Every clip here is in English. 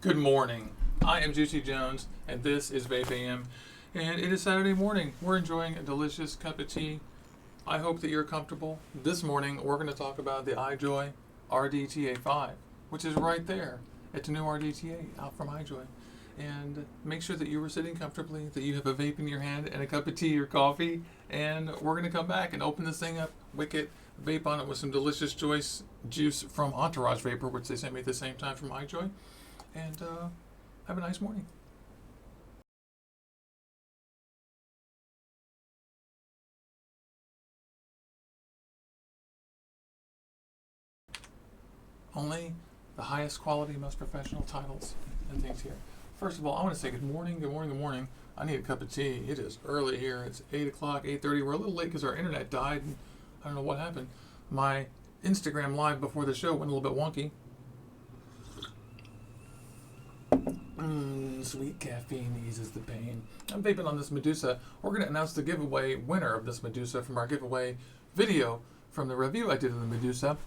Good morning. I am Juicy Jones, and this is Vape AM. And it is Saturday morning. We're enjoying a delicious cup of tea. I hope that you're comfortable. This morning, we're going to talk about the iJoy RDTA 5, which is right there. It's a new RDTA out from iJoy. And make sure that you are sitting comfortably, that you have a vape in your hand and a cup of tea or coffee. And we're going to come back and open this thing up, wick it, vape on it with some delicious juice from Entourage Vapor, which they sent me at the same time from iJoy. And have a nice morning. Only the highest quality, most professional titles and things here. First of all, I want to say good morning, good morning, good morning. I need a cup of tea. It is early here. It's 8 o'clock, 8:30. We're a little late because our internet died. And I don't know what happened. My Instagram live before the show went a little bit wonky. Sweet caffeine eases the pain. I'm vaping on this Medusa. We're going to announce the giveaway winner of this Medusa from our giveaway video from the review I did of the Medusa.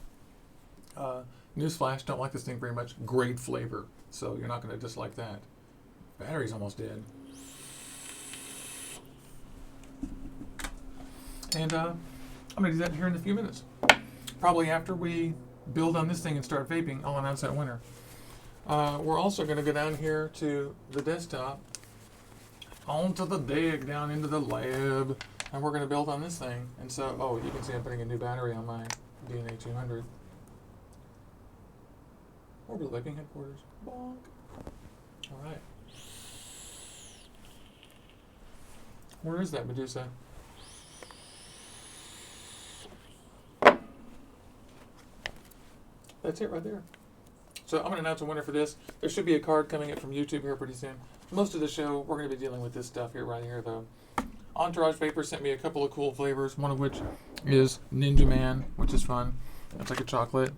Newsflash, don't like this thing very much. Great flavor, so you're not going to dislike that. Battery's almost dead. And I'm going to do that here in a few minutes. Probably after we build on this thing and start vaping, I'll announce that winner. We're also going to go down here to the desktop, onto the dig, down into the lab, and we're going to build on this thing. And so, oh, you can see I'm putting a new battery on my DNA 200. Orbital Vaping Headquarters. Bonk. All right. Where is that Medusa? That's it right there. So I'm going to announce a winner for this. There should be a card coming in from YouTube here pretty soon. Most of the show, we're going to be dealing with this stuff here right here, though. Entourage Vapor sent me a couple of cool flavors, one of which is Ninja Man, which is fun. It's like a chocolate.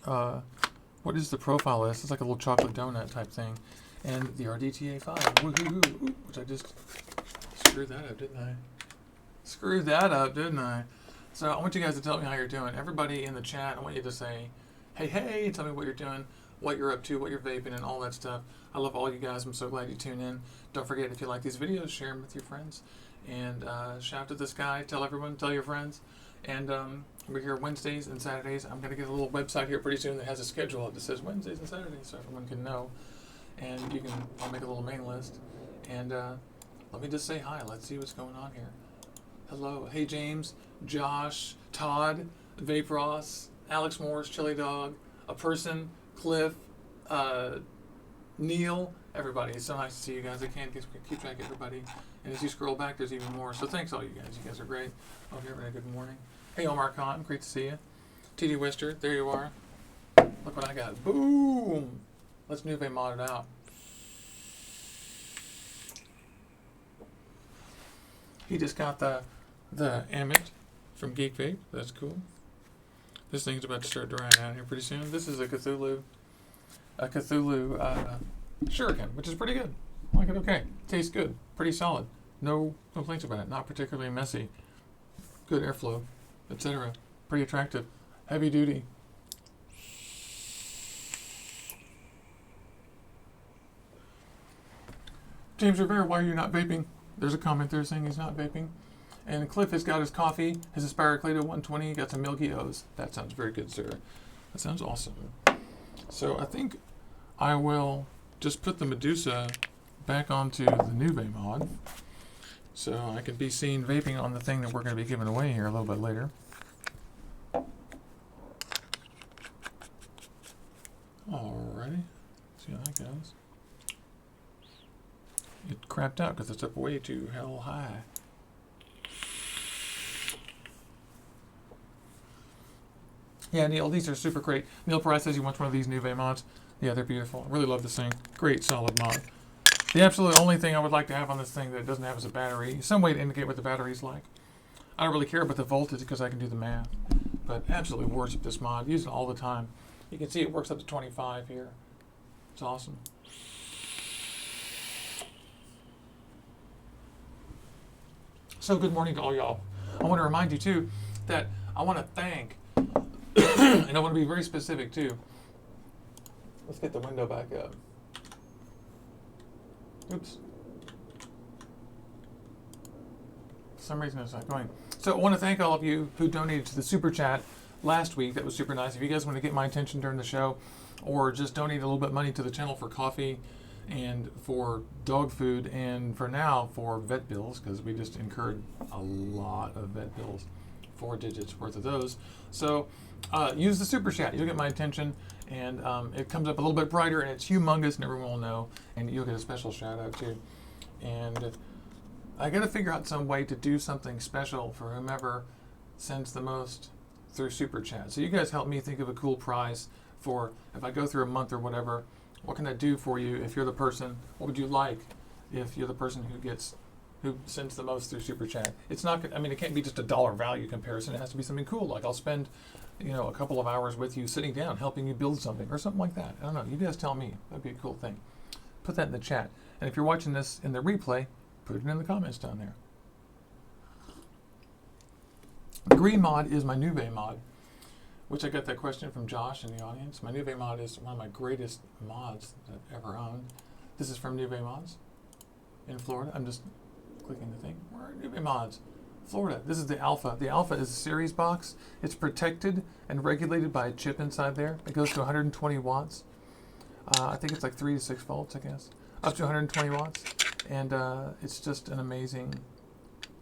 What is the profile list? It's like a little chocolate donut type thing. And the RDTA 5, woohoo, which I just screwed that up, didn't I? Screwed that up, didn't I? So I want you guys to tell me how you're doing. Everybody in the chat, I want you to say, hey, tell me what you're doing, what you're up to, what you're vaping, and all that stuff. I love all you guys. I'm so glad you tune in. Don't forget, if you like these videos, share them with your friends. And shout to this guy. Tell everyone. Tell your friends. And we're here Wednesdays and Saturdays. I'm going to get a little website here pretty soon that has a schedule that says Wednesdays and Saturdays so everyone can know. And I'll make a little main list. And let me just say hi. Let's see what's going on here. Hello. Hey, James, Josh, Todd, Vape Ross, Alex Morris, Chili Dog, a person, Cliff, Neil, everybody. It's so nice to see you guys. I can't keep track of everybody. And as you scroll back, there's even more. So thanks all you guys. You guys are great. Hope you're having a good morning. Hey, Omar Khan, great to see you. TD Wester, there you are. Look what I got. Boom! Let's Nuve mod it out. He just got the Amit from Geek Vape. That's cool. This thing's about to start drying out here pretty soon. This is a Cthulhu Shuriken, which is pretty good. I like it okay. Tastes good. Pretty solid. No complaints about it. Not particularly messy. Good airflow, etc. Pretty attractive. Heavy duty. James Rivera, why are you not vaping? There's a comment there saying he's not vaping. And Cliff has got his coffee, his Aspiracleto 120, got some Milky O's. That sounds very good, sir. That sounds awesome. So I think I will just put the Medusa back onto the Nuve mod. So I can be seen vaping on the thing that we're going to be giving away here a little bit later. Alrighty. See how that goes. It crapped out because it's up way too hell high. Yeah, Neil, these are super great. Neil Price says he wants one of these Nuve mods. Yeah, they're beautiful. I really love this thing. Great, solid mod. The absolute only thing I would like to have on this thing that it doesn't have is a battery. Some way to indicate what the battery's like. I don't really care about the voltage because I can do the math. But absolutely worship this mod. Use it all the time. You can see it works up to 25 here. It's awesome. So good morning to all y'all. I want to remind you too that I want to thank, and I want to be very specific too, Let's get the window back up. Oops. For some reason it's not going. So I want to thank all of you who donated to the super chat last week. That was super nice. If you guys want to get my attention during the show, or just donate a little bit of money to the channel for coffee and for dog food, and for now for vet bills, because we just incurred a lot of vet bills, 4 digits worth of those. So use the super chat. You'll get my attention, and it comes up a little bit brighter, and it's humongous, and everyone will know, and you'll get a special shout out too. And I got to figure out some way to do something special for whomever sends the most through super chat. So you guys help me think of a cool prize for if I go through a month or whatever. What can I do for you if you're the person? What would you like if you're the person who sends the most through super chat? It's not. I mean, it can't be just a dollar value comparison. It has to be something cool. Like I'll spend, a couple of hours with you sitting down, helping you build something or something like that. I don't know. You guys tell me. That'd be a cool thing. Put that in the chat. And if you're watching this in the replay, put it in the comments down there. The green mod is my Nuve mod, which I got that question from Josh in the audience. My Nuve mod is one of my greatest mods that I've ever owned. This is from Nuve Mods in Florida. I'm just clicking the thing. Where are Nuve Mods? Florida. This is the Alpha. The Alpha is a series box. It's protected and regulated by a chip inside there. It goes to 120 watts. I think it's like 3 to 6 volts, I guess. Up to 120 watts. And it's just an amazing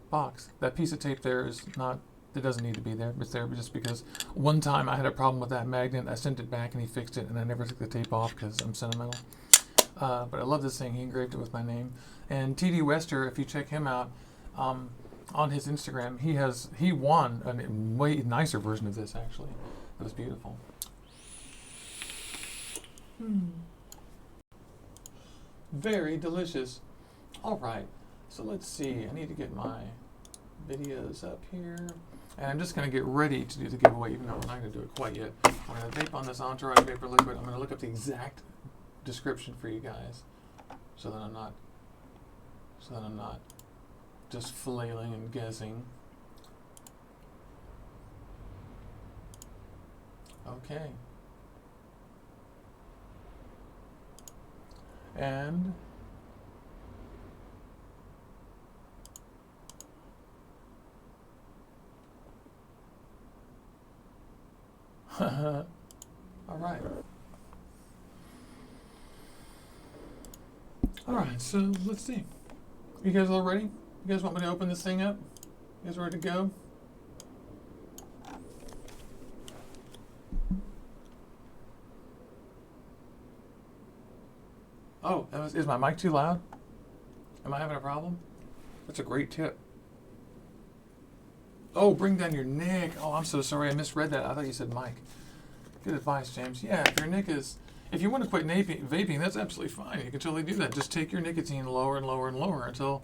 box. That piece of tape there is not... It doesn't need to be there. It's there just because one time I had a problem with that magnet. I sent it back and he fixed it, and I never took the tape off because I'm sentimental. But I love this thing. He engraved it with my name. And TD Wester, if you check him out on his Instagram, he won a way nicer version of this, actually. It was beautiful. Very delicious. All right. So let's see. I need to get my videos up here. And I'm just going to get ready to do the giveaway, even though we're not going to do it quite yet. I'm going to vape on this Entourage Vapor Liquid. I'm going to look up the exact description for you guys, so that I'm not just flailing and guessing. Okay. And all right. All right, so let's see. You guys all ready? You guys want me to open this thing up? You guys ready to go? Oh, is my mic too loud? Am I having a problem? That's a great tip. Oh, bring down your neck. Oh, I'm so sorry. I misread that. I thought you said mic. Good advice, James. Yeah, if you want to quit vaping, that's absolutely fine. You can totally do that. Just take your nicotine lower and lower and lower until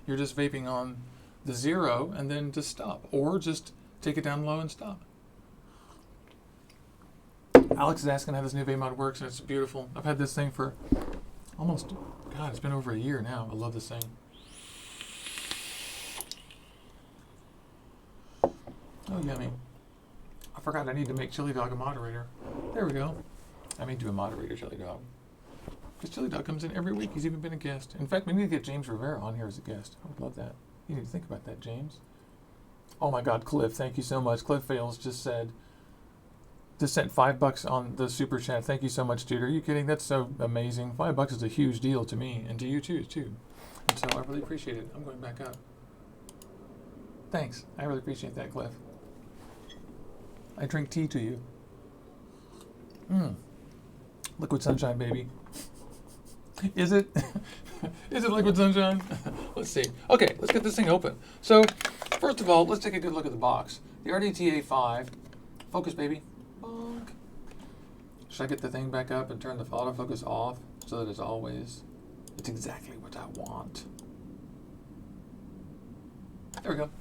you're just vaping on the 0 and then just stop. Or just take it down low and stop. Alex is asking how this new vape mod works, and it's beautiful. I've had this thing for it's been over a year now. I love this thing. Oh, yummy. I forgot I need to make Chili Dog a moderator. There we go. I may do a moderator, Chili Dog. Because Chili Dog comes in every week. He's even been a guest. In fact, we need to get James Rivera on here as a guest. I would love that. You need to think about that, James. Oh my God, Cliff, thank you so much. Cliff Fails just sent $5 on the super chat. Thank you so much, dude. Are you kidding? That's so amazing. $5 is a huge deal to me and to you too. And so I really appreciate it. I'm going back up. Thanks. I really appreciate that, Cliff. I drink tea to you. Liquid sunshine, baby. Is it? Is it liquid sunshine? Let's see. Okay, let's get this thing open. So, first of all, let's take a good look at the box. The RDTA 5. Focus, baby. Bonk. Should I get the thing back up and turn the autofocus off so that it's exactly what I want? There we go.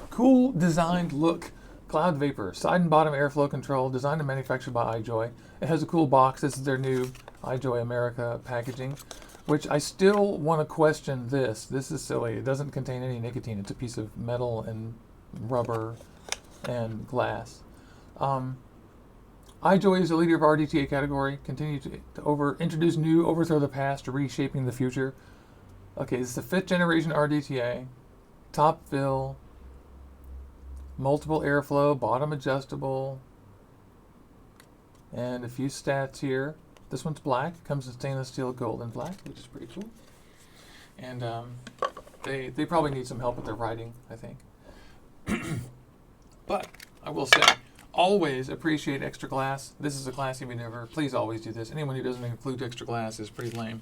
Cool designed look. Cloud Vapor, side and bottom airflow control, designed and manufactured by iJoy. It has a cool box. This is their new iJoy America packaging, which I still want to question this. This is silly. It doesn't contain any nicotine. It's a piece of metal and rubber and glass. I iJoy is the leader of RDTA category. Continue to introduce new, overthrow the past, to reshaping the future. Okay, this is the 5th generation RDTA. Top fill, multiple airflow, bottom adjustable, and a few stats here. This one's black. Comes in stainless steel, gold, and black, which is pretty cool. And they probably need some help with their writing, I think. But I will say, always appreciate extra glass. This is a classy maneuver. Please always do this. Anyone who doesn't include extra glass is pretty lame.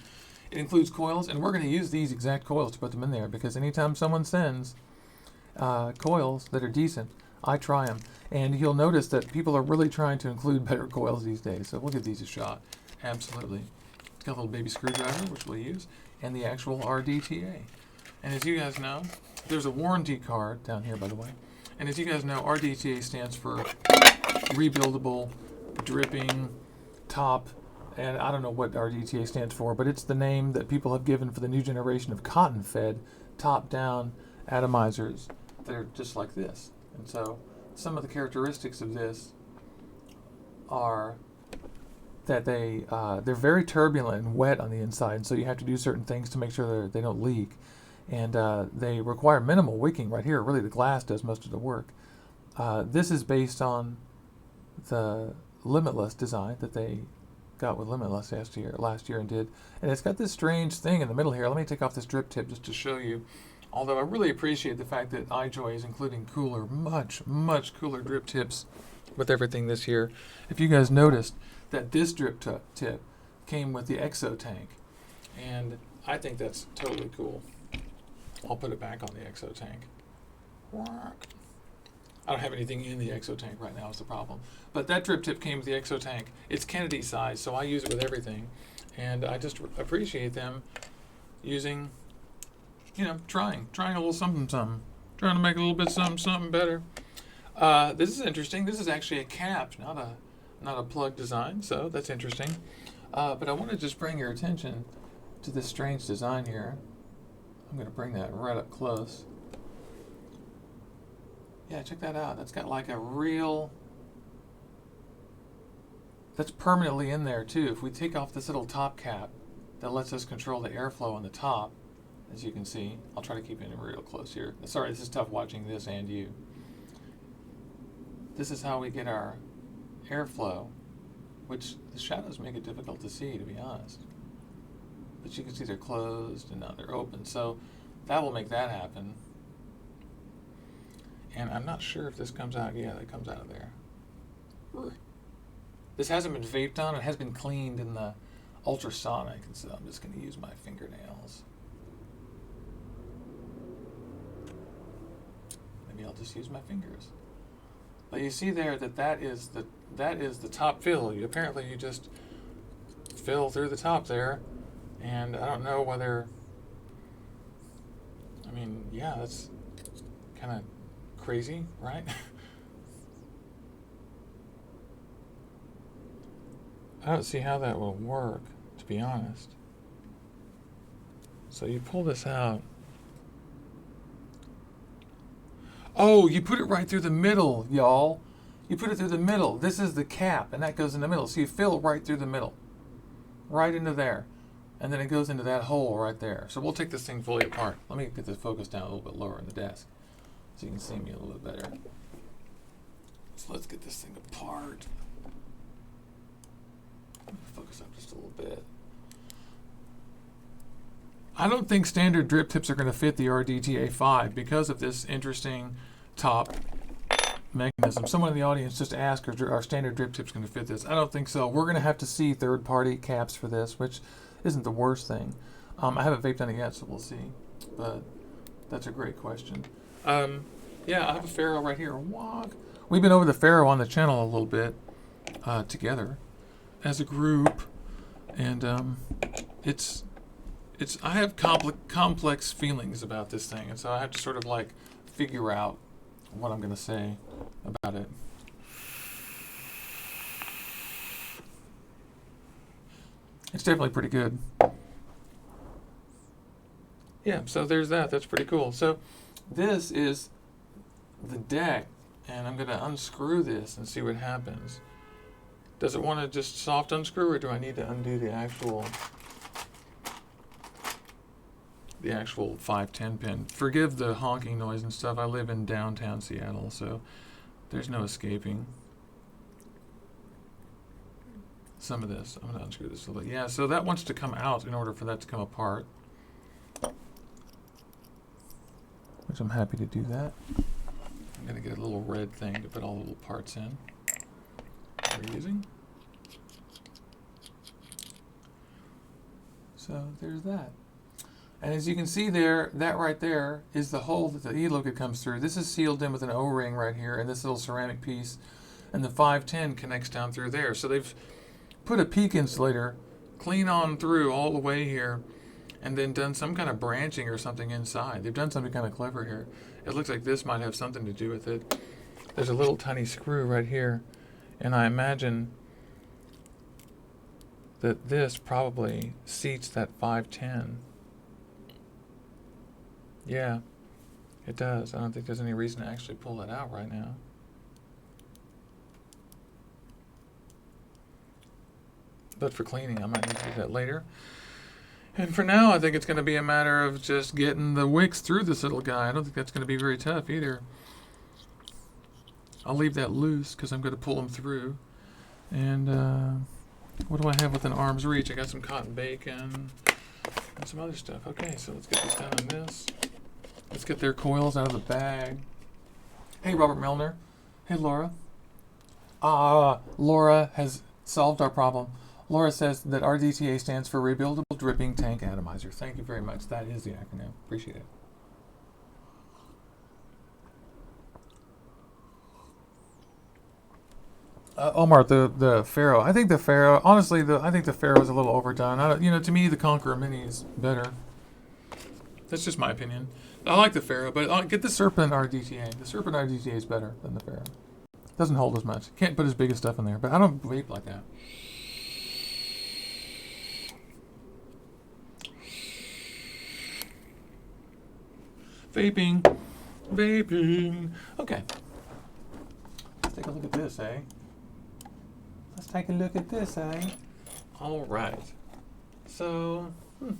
It includes coils, and we're going to use these exact coils to put them in there, because anytime someone sends coils that are decent, I try them. And you'll notice that people are really trying to include better coils these days, so we'll give these a shot. Absolutely. It's got a little baby screwdriver, which we'll use, and the actual RDTA. And as you guys know, there's a warranty card down here, by the way. And as you guys know, RDTA stands for rebuildable, dripping, top, and I don't know what RDTA stands for, but it's the name that people have given for the new generation of cotton-fed, top-down atomizers. They're just like this. And so some of the characteristics of this are that they're very turbulent and wet on the inside, and so you have to do certain things to make sure they don't leak. And they require minimal wicking right here. Really, the glass does most of the work. This is based on the Limitless design that they got with Limitless last year and did. And it's got this strange thing in the middle here. Let me take off this drip tip just to show you. Although I really appreciate the fact that iJoy is including cooler, much cooler drip tips with everything this year. If you guys noticed that this drip tip came with the exo tank, and I think that's totally cool. I'll put it back on the exo tank. I don't have anything in the exo tank right now is the problem. But that drip tip came with the exo tank. It's Kennedy size, so I use it with everything. And I just appreciate them using, trying a little something, trying to make a little bit something better. This is interesting. This is actually a cap, not a plug design, so that's interesting. But I want to just bring your attention to this strange design here. I'm going to bring that right up close. Yeah, check that out. That's got like a real... That's permanently in there too. If we take off this little top cap that lets us control the airflow on the top, as you can see. I'll try to keep it real close here. Sorry, this is tough watching this and you. This is how we get our airflow, which the shadows make it difficult to see, to be honest. But you can see they're closed and now they're open, so that will make that happen. And I'm not sure if this comes out. Yeah, that comes out of there. This hasn't been vaped on. It has been cleaned in the ultrasonic, and so I'm just going to use my fingernails. Maybe I'll just use my fingers. But you see there that is the top fill. Apparently you just fill through the top there. And I don't know whether, yeah, that's kind of crazy, right? I don't see how that will work, to be honest. So you pull this out. Oh, you put it right through the middle, y'all. You put it through the middle. This is the cap, and that goes in the middle. So you fill right through the middle, right into there. And then it goes into that hole right there. So we'll take this thing fully apart. Let me get this focus down a little bit lower in the desk so you can see me a little bit better. So let's get this thing apart. Focus up just a little bit. I don't think standard drip tips are going to fit the RDTA 5 because of this interesting top mechanism. Someone in the audience just asked, are standard drip tips going to fit this? I don't think so. We're going to have to see third-party caps for this, which isn't the worst thing. I haven't vaped on it yet, so we'll see. But that's a great question. Yeah, I have a Pharaoh right here. Walk. We've been over the Pharaoh on the channel a little bit together as a group, and I have complex feelings about this thing, and so I have to sort of like figure out what I'm going to say about it. It's definitely pretty good. Yeah, so there's that. That's pretty cool. So this is the deck, and I'm going to unscrew this and see what happens. Does it want to just soft unscrew, or do I need to undo the actual 510 pin? Forgive the honking noise and stuff. I live in downtown Seattle, so there's no escaping some of this. I'm going to unscrew this a little bit. Yeah, so that wants to come out in order for that to come apart, which I'm happy to do that. I'm going to get a little red thing to put all the little parts in we're using. So there's that. And as you can see there, that right there is the hole that the e-liquid comes through. This is sealed in with an O-ring right here, and this little ceramic piece, and the 510 connects down through there. So they've put a peak insulator clean on through all the way here, and then done some kind of branching or something inside. They've done something kind of clever here. It looks like this might have something to do with it. There's a little tiny screw right here, and I imagine that this probably seats that 510. Yeah, it does. I don't think there's any reason to actually pull that out right now. But for cleaning, I might need to do that later. And for now, I think it's going to be a matter of just getting the wicks through this little guy. I don't think that's going to be very tough either. I'll leave that loose because I'm going to pull them through. And what do I have within arm's reach? I got some cotton bacon and some other stuff. Okay, so let's get this done on this. Let's get their coils out of the bag. Hey, Robert Milner. Hey, Laura. Laura has solved our problem. Laura says that RDTA stands for Rebuildable Dripping Tank Atomizer. Thank you very much. That is the acronym. Appreciate it. Omar, the Pharaoh. I think the Pharaoh. Honestly, I think the Pharaoh is a little overdone. To me, the Conqueror Mini is better. That's just my opinion. I like the Pharaoh, but get the Serpent RDTA. The Serpent RDTA is better than the Pharaoh. Doesn't hold as much. Can't put as big as stuff in there. But I don't vape like that. Vaping. Okay. Let's take a look at this, eh? Let's take a look at this, eh? All right. So, maybe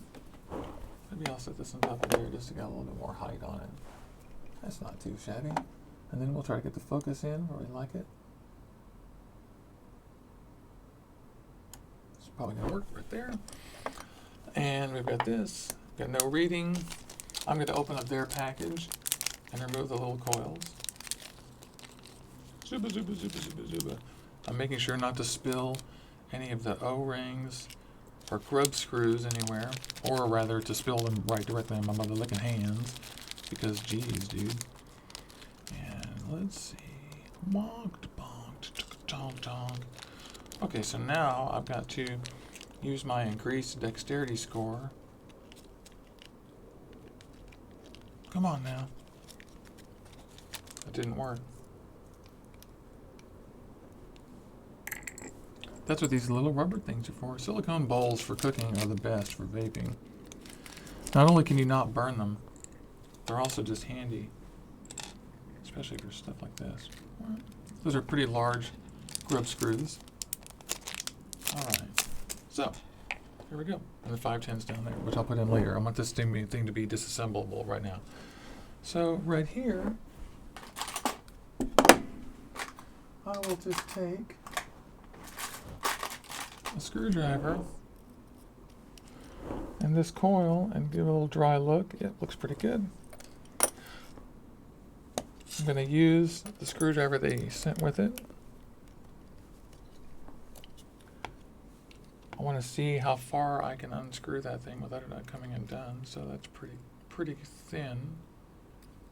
I'll set this on top of here just to get a little bit more height on it. That's not too shabby. And then we'll try to get the focus in where we like it. It's probably going to work right there. And we've got this. Got no reading. I'm going to open up their package and remove the little coils. Zuba, zuba, zuba, zuba, zuba. I'm making sure not to spill any of the O-rings or grub screws anywhere, or rather to spill them right directly on my mother licking hands, because geez, dude. And let's see. Bonked, bonked, tonk, tonk. Okay, so now I've got to use my increased dexterity score. Come on now. That didn't work. That's what these little rubber things are for. Silicone bowls for cooking are the best for vaping. Not only can you not burn them, they're also just handy, especially for stuff like this. Those are pretty large grub screws. All right, so here we go. And the 510's down there, which I'll put in later. I want this thing to be disassemblable right now. So right here, I will just take a screwdriver and this coil and give it a little dry look. It looks pretty good. I'm going to use the screwdriver they sent with it. I want to see how far I can unscrew that thing without it not coming undone. So that's pretty thin,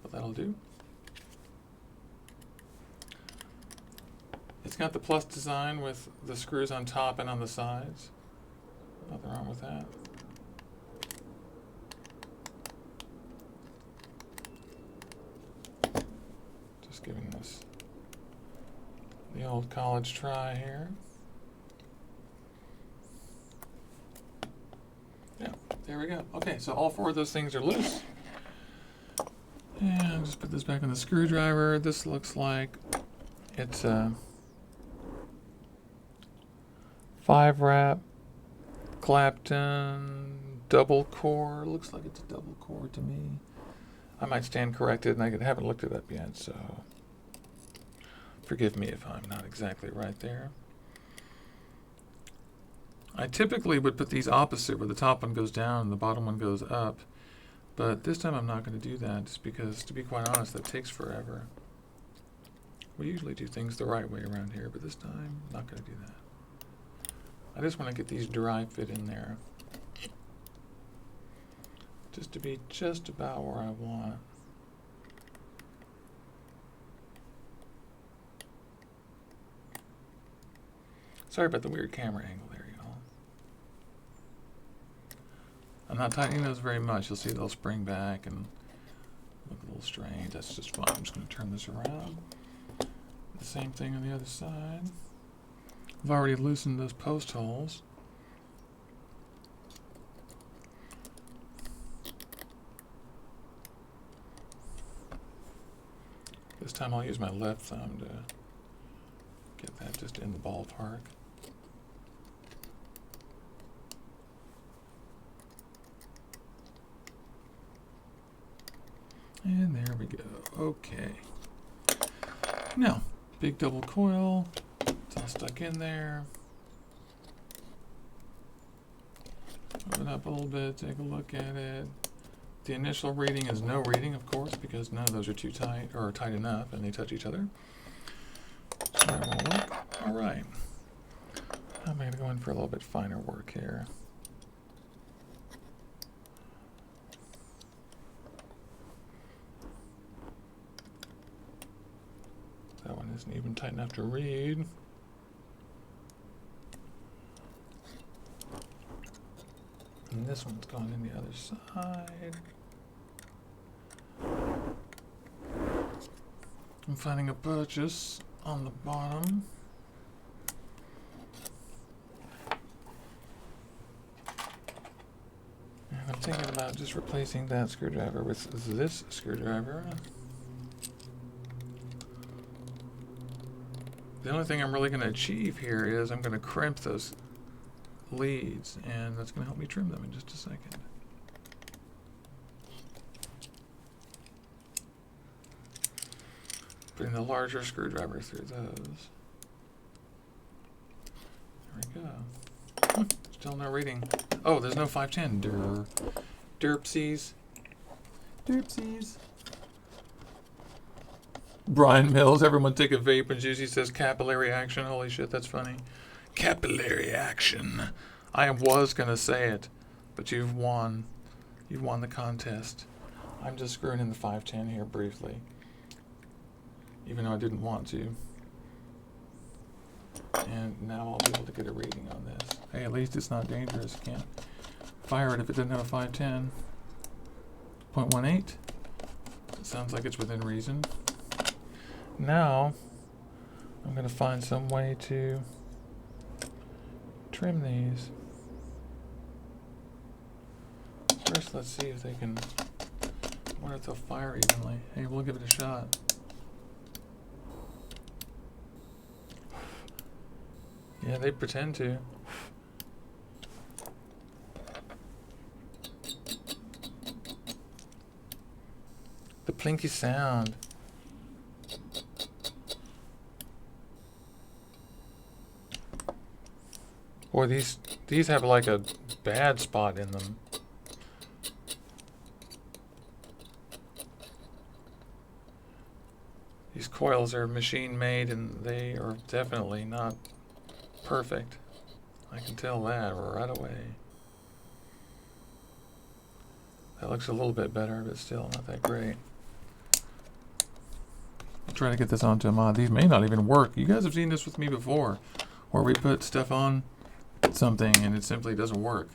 but that'll do. It's got the plus design with the screws on top and on the sides. Nothing wrong with that. Just giving this the old college try here. Yeah, there we go. Okay, so all four of those things are loose. And just put this back on the screwdriver. This looks like it's 5 wrap, Clapton, double core. Looks like it's a double core to me. I might stand corrected, and I haven't looked it up yet, so forgive me if I'm not exactly right there. I typically would put these opposite, where the top one goes down and the bottom one goes up. But this time I'm not going to do that, just because, to be quite honest, that takes forever. We usually do things the right way around here, but this time, I'm not going to do that. I just want to get these dry fit in there, just to be just about where I want. Sorry about the weird camera angle there, y'all. I'm not tightening those very much. You'll see they'll spring back and look a little strange. That's just fine. I'm just going to turn this around. The same thing on the other side. I've already loosened those post holes. This time I'll use my left thumb to get that just in the ballpark. And there we go. Okay. Now, big double coil. It's all stuck in there. Open up a little bit, take a look at it. The initial reading is no reading, of course, because none of those are too tight or tight enough and they touch each other. So that won't work. All right. I'm going to go in for a little bit finer work here. That one isn't even tight enough to read. And this one's going in the other side. I'm finding a purchase on the bottom. And I'm thinking about just replacing that screwdriver with this screwdriver. The only thing I'm really going to achieve here is I'm going to crimp those leads, and that's going to help me trim them in just a second. Putting the larger screwdriver through those. There we go. Still no reading. Oh, there's no 510. Derpsies. Derpsies. Brian Mills, everyone take a vape when Juicy says capillary action. Holy shit, that's funny. Capillary action. I was going to say it, but you've won. You've won the contest. I'm just screwing in the 510 here briefly, even though I didn't want to. And now I'll be able to get a reading on this. Hey, at least it's not dangerous. You can't fire it if it didn't have a 510. 0.18. It sounds like it's within reason. Now, I'm going to find some way to trim these. First, let's see if they can, I wonder if they'll fire evenly. Hey, we'll give it a shot. Yeah, they pretend to. The plinky sound. Boy, these have like a bad spot in them. These coils are machine made and they are definitely not perfect. I can tell that right away. That looks a little bit better, but still not that great. I'll try to get this onto a mod. These may not even work. You guys have seen this with me before, where we put stuff on something and it simply doesn't work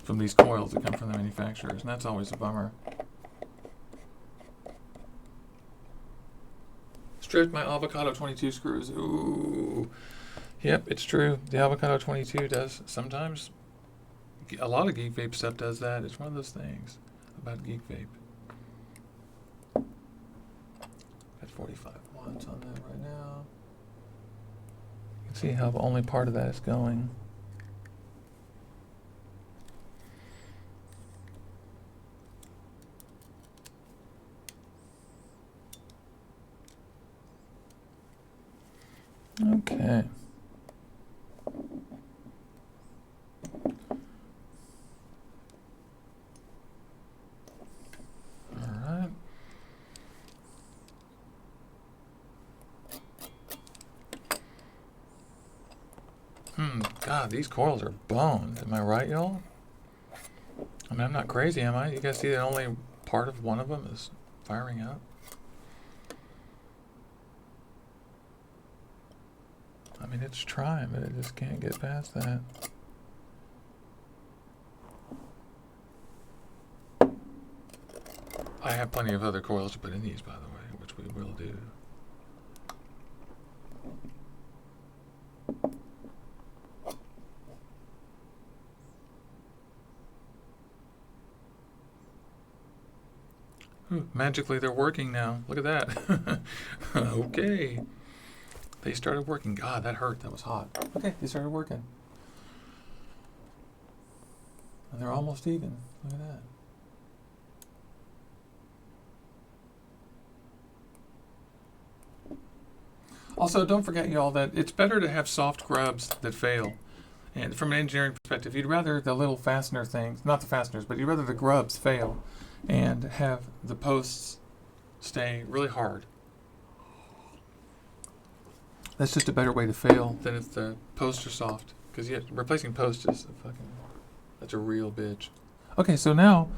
from these coils that come from the manufacturers, and that's always a bummer. Stripped my Avocado 22 screws. Ooh. Yep, it's true. The Avocado 22 does sometimes. A lot of Geek Vape stuff does that. It's one of those things about Geek Vape. Got 45 watts on that right now. Let's see how only part of that is going. Okay. All right. God, these coils are boned. Am I right, y'all? I mean, I'm not crazy, am I? You guys see that only part of one of them is firing up? I mean, it's trying, but it just can't get past that. I have plenty of other coils to put in these, by the way, which we will do. Ooh, magically, they're working now. Look at that. Okay. They started working. God, that hurt. That was hot. Okay, they started working. And they're almost even. Look at that. Also, don't forget, y'all, that it's better to have soft grubs that fail. And from an engineering perspective, you'd rather the little fastener things, not the fasteners, but you'd rather the grubs fail and have the posts stay really hard. That's just a better way to fail than if the posts are soft. Because replacing posts is that's a real bitch. Okay, so now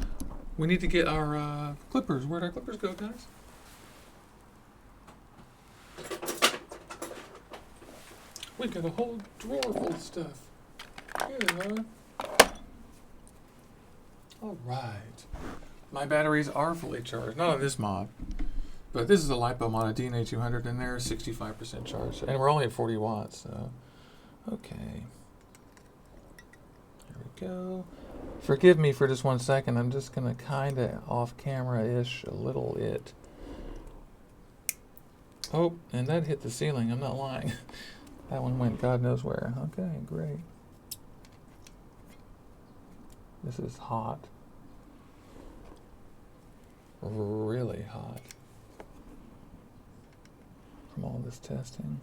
we need to get our clippers. Where'd our clippers go, guys? We got a whole drawer full of stuff. Here they are. All right. My batteries are fully charged. Not on this mod, but this is a LiPo mod, a DNA 200, and they're 65% charged. And we're only at 40 watts, so okay. There we go. Forgive me for just 1 second. I'm just going to kind of off camera-ish a little it. Oh, and that hit the ceiling. I'm not lying. That one went God knows where. Okay, great. This is hot. Really hot. From all this testing.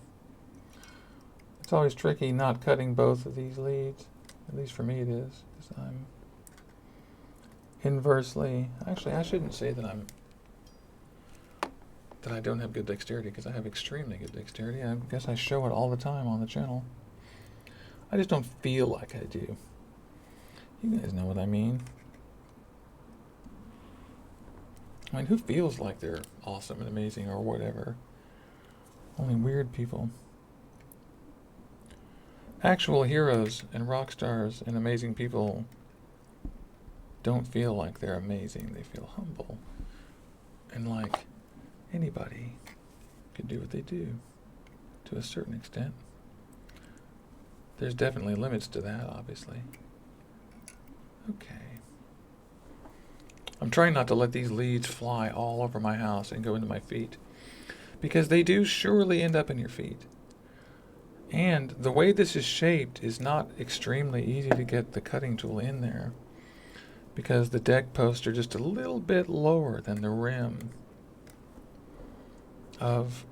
It's always tricky not cutting both of these leads. At least for me it is. Because I'm inversely... Actually, I shouldn't say that I don't have good dexterity, because I have extremely good dexterity. I guess I show it all the time on the channel. I just don't feel like I do. You guys know what I mean. I mean, who feels like they're awesome and amazing or whatever? Only weird people. Actual heroes and rock stars and amazing people don't feel like they're amazing. They feel humble. And like anybody can do what they do to a certain extent. There's definitely limits to that, obviously. Okay. I'm trying not to let these leads fly all over my house and go into my feet, because they do surely end up in your feet. And the way this is shaped is not extremely easy to get the cutting tool in there, because the deck posts are just a little bit lower than the rim of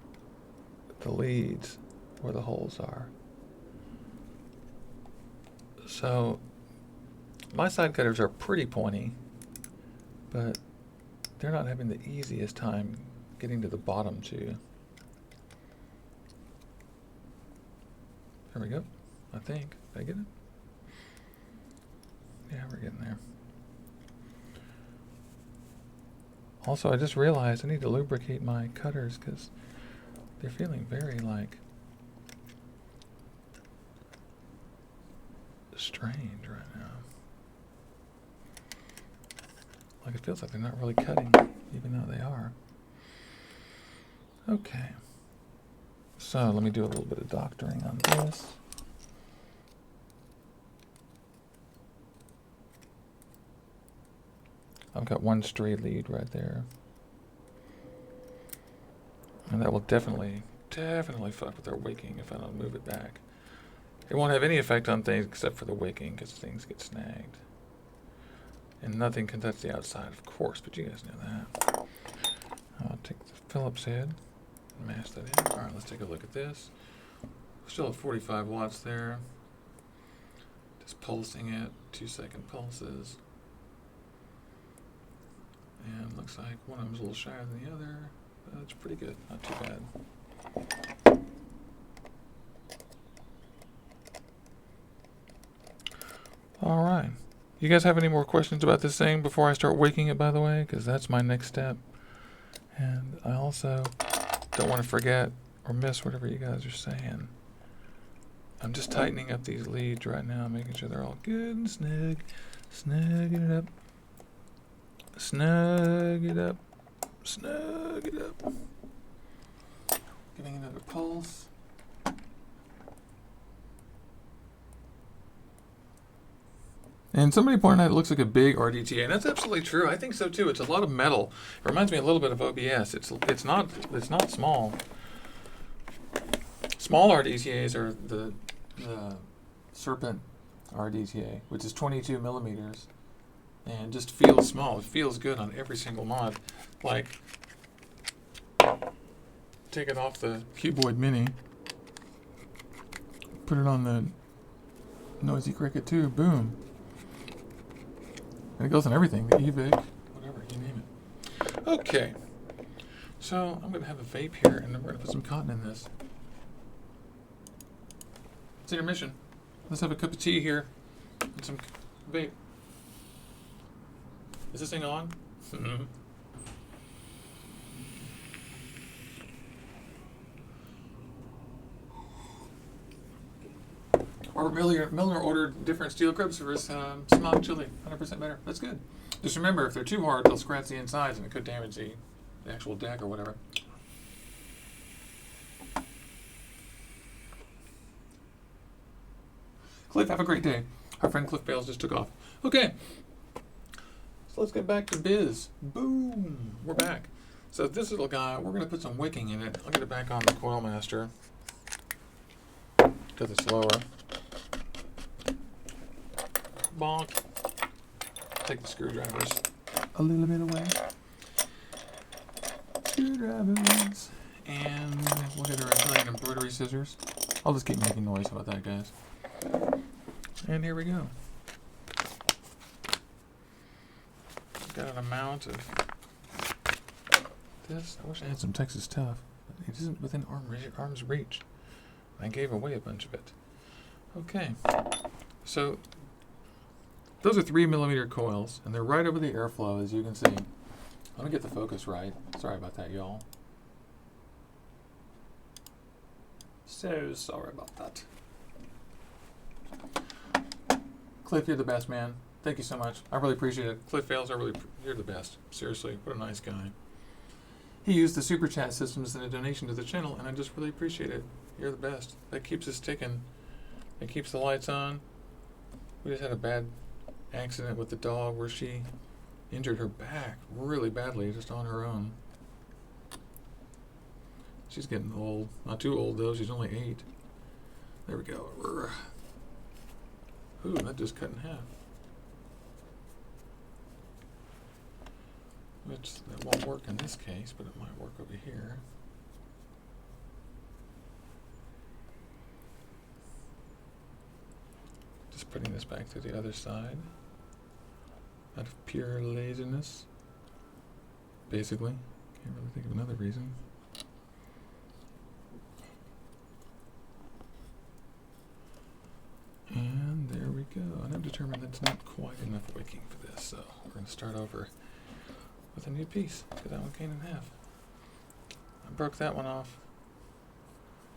the leads where the holes are. So my side cutters are pretty pointy, but they're not having the easiest time getting to the bottom too. There we go. I think. Did I get it? Yeah, we're getting there. Also, I just realized I need to lubricate my cutters because they're feeling very, like, strange right now. Like, it feels like they're not really cutting, even though they are. Okay. So, let me do a little bit of doctoring on this. I've got one stray lead right there. And that will definitely fuck with our wicking if I don't move it back. It won't have any effect on things except for the wicking, because things get snagged. And nothing can touch the outside, of course, but you guys know that. I'll take the Phillips head and mash that in. All right, let's take a look at this. Still at 45 watts there. Just pulsing it, 2-second pulses. And looks like one of them's a little shyer than the other. But it's pretty good, not too bad. All right. You guys have any more questions about this thing before I start wicking it, by the way? Because that's my next step. And I also don't want to forget or miss whatever you guys are saying. I'm just tightening up these leads right now, making sure they're all good and snug. Snugging it up. Snug it up. Snug it up. Giving another pulse. And somebody pointed out it looks like a big RDTA, and that's absolutely true. I think so too. It's a lot of metal. It reminds me a little bit of OBS. It's not small. Small RDTAs are the Serpent RDTA, which is 22 millimeters, and just feels small. It feels good on every single mod. Like, take it off the Cuboid Mini, put it on the Noisy Cricket 2, boom. And it goes on everything, the eVic, whatever, you name it. Okay, so I'm going to have a vape here, and then we're going to put some cotton in this. It's intermission. Let's have a cup of tea here and some vape. Is this thing on? Or Milner ordered different steel grips for his smog chili, 100% better. That's good. Just remember, if they're too hard, they'll scratch the insides and it could damage the actual deck or whatever. Cliff, have a great day. Our friend Cliff Bales just took off. Okay, so let's get back to biz. Boom, we're back. So this little guy, we're going to put some wicking in it. I'll get it back on the Coil Master because it's lower. Bonk. Take the screwdrivers a little bit away. Screwdrivers. And we'll get our Italian embroidery scissors. I'll just keep making noise. How about that, guys? And here we go. Got an amount of this. I wish I had some Texas Tough. It isn't within arm's reach. I gave away a bunch of it. Okay. So those are 3 millimeter coils, and they're right over the airflow, as you can see. Let me get the focus right. Sorry about that, y'all. So sorry about that. Cliff, you're the best, man. Thank you so much. I really appreciate it. Cliff Fails, you're the best. Seriously, what a nice guy. He used the super chat system as a donation to the channel, and I just really appreciate it. You're the best. That keeps us ticking. It keeps the lights on. We just had a bad accident with the dog where she injured her back really badly just on her own. She's getting old. Not too old though, she's only 8. There we go. Ooh, that just cut in half. Which that won't work in this case, but it might work over here. Just putting this back to the other side out of pure laziness, basically. Can't really think of another reason. And there we go. And I've determined that's not quite enough wicking for this, so we're going to start over with a new piece, because that one came in half. I broke that one off,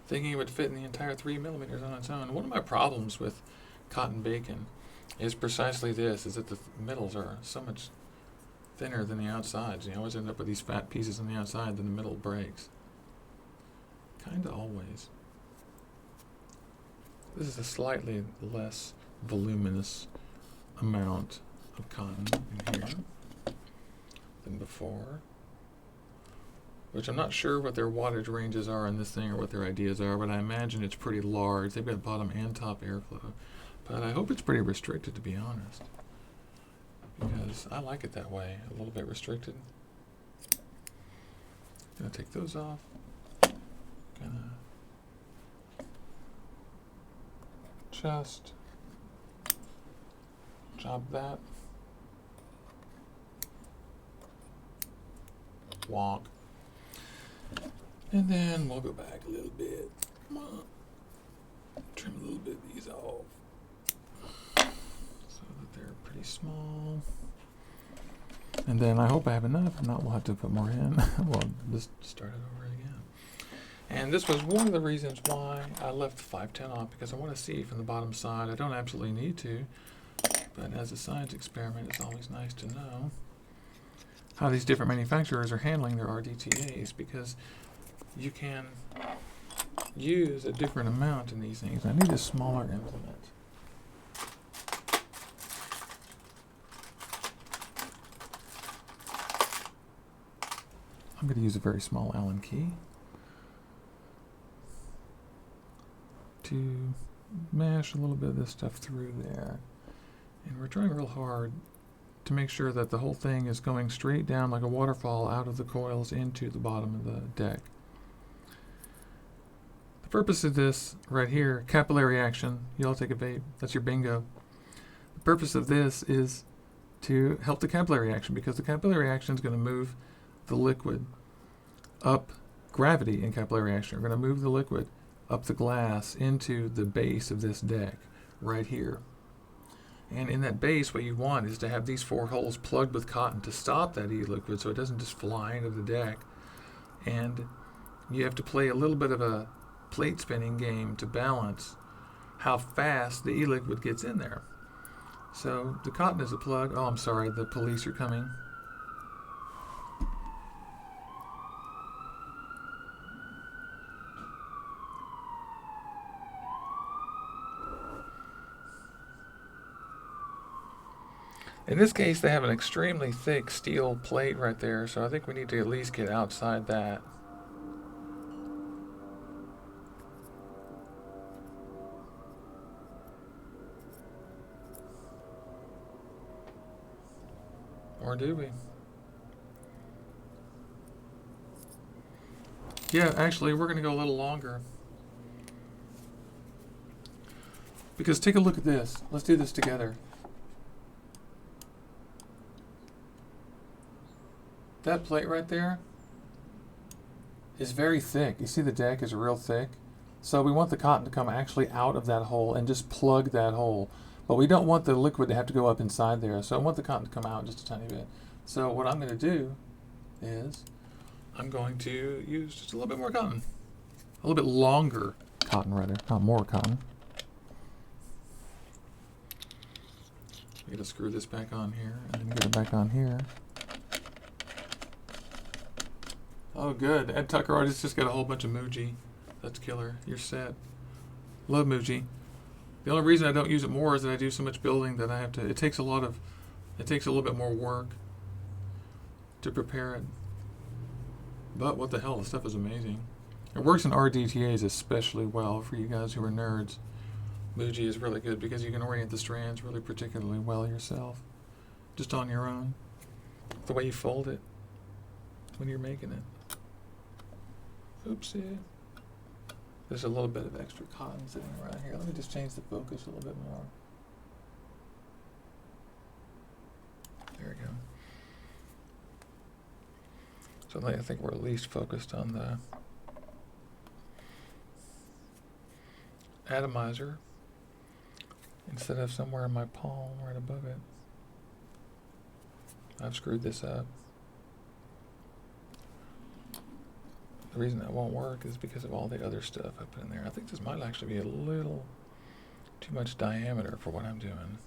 thinking it would fit in the entire 3 millimeters on its own. One of my problems with cotton bacon is precisely this, is that the middles are so much thinner than the outsides. You always end up with these fat pieces on the outside, then the middle breaks. Kinda always. This is a slightly less voluminous amount of cotton in here than before. which I'm not sure what their wattage ranges are on this thing or what their ideas are, but I imagine it's pretty large. They've got bottom and top airflow. But I hope it's pretty restricted, to be honest, because I like it that way, a little bit restricted. Gonna take those off. Gonna just job that. Wonk. And then we'll go back a little bit. Come on. Trim a little bit of these off so that they're pretty small. And then I hope I have enough. If not, we'll have to put more in. We'll just start it over again. And this was one of the reasons why I left the 510 off, because I want to see from the bottom side. I don't absolutely need to, but as a science experiment, it's always nice to know how these different manufacturers are handling their RDTAs, because you can use a different amount in these things. I need a smaller implement. I'm going to use a very small Allen key to mash a little bit of this stuff through there. And we're trying real hard to make sure that the whole thing is going straight down like a waterfall out of the coils into the bottom of the deck. The purpose of this right here, capillary action, you all take a vape, that's your bingo. The purpose of this is to help the capillary action, because the capillary action is going to move the liquid up, gravity and capillary action are going to move the liquid up the glass into the base of this deck right here. And in that base, what you want is to have these 4 holes plugged with cotton to stop that e-liquid so it doesn't just fly into the deck. And you have to play a little bit of a plate spinning game to balance how fast the e-liquid gets in there. So the cotton is a plug. Oh, I'm sorry, the police are coming. In this case, they have an extremely thick steel plate right there, so I think we need to at least get outside that. Or do we? Yeah, actually, we're going to go a little longer. Because take a look at this. Let's do this together. That plate right there is very thick. You see the deck is real thick. So we want the cotton to come actually out of that hole and just plug that hole. But we don't want the liquid to have to go up inside there. So I want the cotton to come out just a tiny bit. So what I'm going to do is I'm going to use just a little bit more cotton. A little bit longer cotton rather, not more cotton. I'm going to screw this back on here and then get it back on here. Oh, good. Ed Tucker artist just got a whole bunch of Muji. That's killer. You're set. Love Muji. The only reason I don't use it more is that I do so much building that I have to. It takes a little bit more work to prepare it. But what the hell? The stuff is amazing. It works in RDTAs especially well for you guys who are nerds. Muji is really good because you can orient the strands really particularly well yourself, just on your own. The way you fold it when you're making it. Oopsie. There's a little bit of extra cotton sitting around here. Let me just change the focus a little bit more. There we go. So I think we're at least focused on the atomizer instead of somewhere in my palm right above it. I've screwed this up. The reason that won't work is because of all the other stuff I put in there. I think this might actually be a little too much diameter for what I'm doing.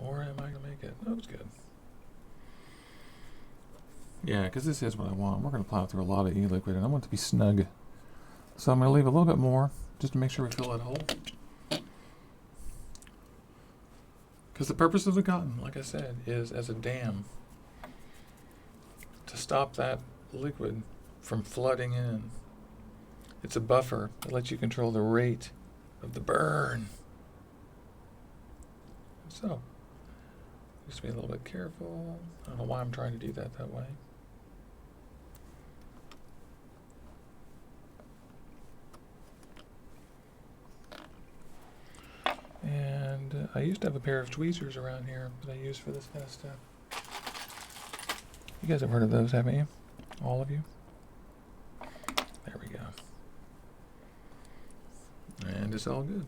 Or am I going to make it? Oh, it's good. Yeah, because this is what I want. We're going to plow through a lot of e-liquid, and I want it to be snug. So I'm going to leave a little bit more, just to make sure we fill that hole. Because the purpose of the cotton, like I said, is as a dam. to stop that liquid from flooding in. It's a buffer that lets you control the rate of the burn. So, just be a little bit careful. I don't know why I'm trying to do that way. And I used to have a pair of tweezers around here that I use for this kind of stuff. You guys have heard of those, haven't you? All of you? There we go. And it's all good.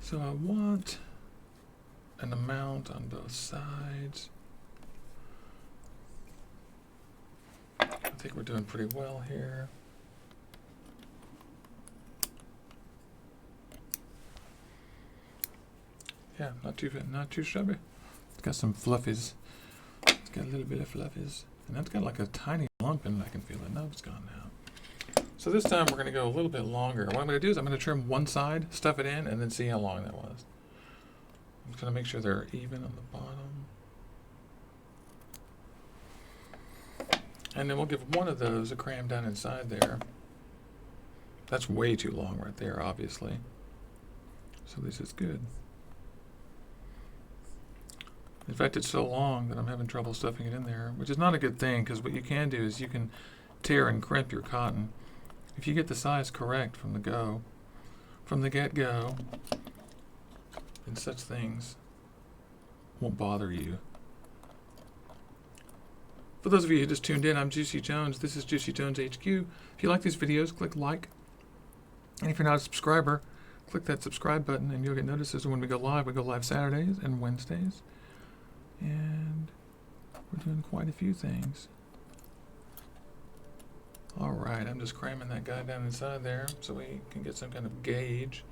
So I want an amount on both sides. I think we're doing pretty well here. Yeah, not too shabby. It's got some fluffies. It's got a little bit of fluffies. And that's got like a tiny lump in it. I can feel it. No, it's gone now. So this time we're going to go a little bit longer. What I'm going to do is I'm going to trim one side, stuff it in, and then see how long that was. I'm just going to make sure they're even on the bottom. And then we'll give one of those a cram down inside there. That's way too long right there, obviously. So this is good. In fact, it's so long that I'm having trouble stuffing it in there, which is not a good thing, because what you can do is you can tear and crimp your cotton. If you get the size correct from the get-go, then such things won't bother you. For those of you who just tuned in, I'm Juicy Jones. This is Juicy Jones HQ. If you like these videos, click like. And if you're not a subscriber, click that subscribe button and you'll get notices when we go live. We go live Saturdays and Wednesdays. And we're doing quite a few things. All right, I'm just cramming that guy down inside there so we can get some kind of gauge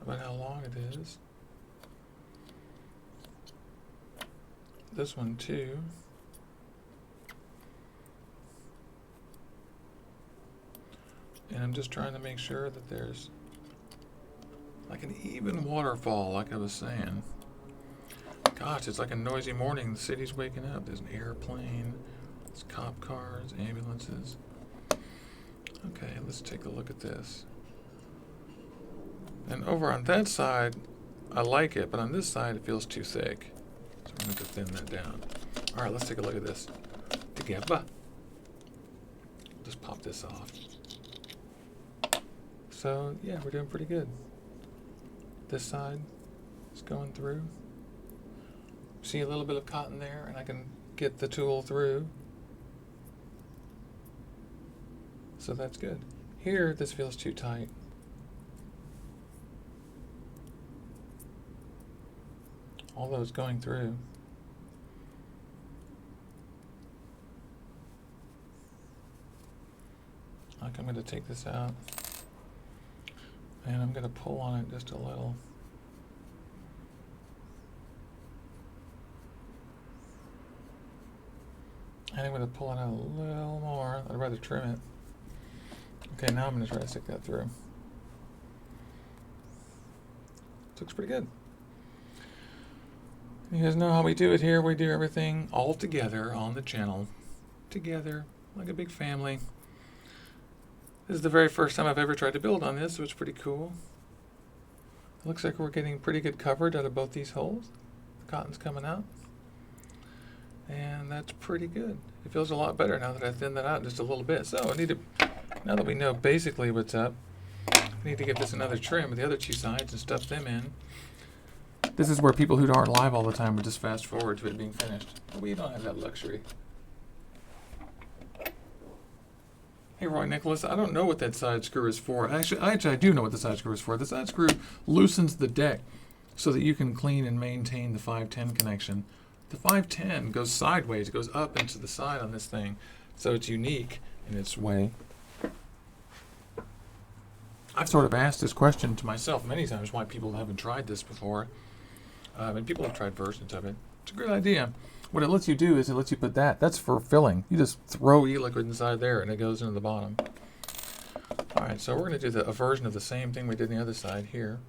about how long it is. This one too. And I'm just trying to make sure that there's like an even waterfall, like I was saying. Gosh, it's like a noisy morning. The city's waking up. There's an airplane. There's cop cars, ambulances. Okay, let's take a look at this. And over on that side, I like it, but on this side, it feels too thick. So we're going to have to thin that down. All right, let's take a look at this together. Just pop this off. So, yeah, we're doing pretty good. This side is going through. See a little bit of cotton there, and I can get the tool through. So that's good. Here, this feels too tight. Although it's going through. Like I'm going to take this out. And I'm going to pull on it just a little. And I'm going to pull it out a little more. I'd rather trim it. Okay, now I'm going to try to stick that through. Looks pretty good. You guys know how we do it here. We do everything all together on the channel. Together, like a big family. This is the very first time I've ever tried to build on this, so it's pretty cool. It looks like we're getting pretty good coverage out of both these holes. The cotton's coming out. And that's pretty good. It feels a lot better now that I thinned that out just a little bit. So I need to, now that we know basically what's up, I need to give this another trim with the other two sides and stuff them in. This is where people who aren't live all the time would just fast forward to it being finished. But we don't have that luxury. Hey, Roy Nicholas, I don't know what that side screw is for. Actually, I do know what the side screw is for. The side screw loosens the deck so that you can clean and maintain the 510 connection. The 510 goes sideways. It goes up into the side on this thing. So it's unique in its way. I've sort of asked this question to myself many times why people haven't tried this before. And people have tried versions of it. It's a great idea. What it lets you do is it lets you put that's for filling. You just throw e-liquid inside there and it goes into the bottom. All right, so we're going to do a version of the same thing we did on the other side here.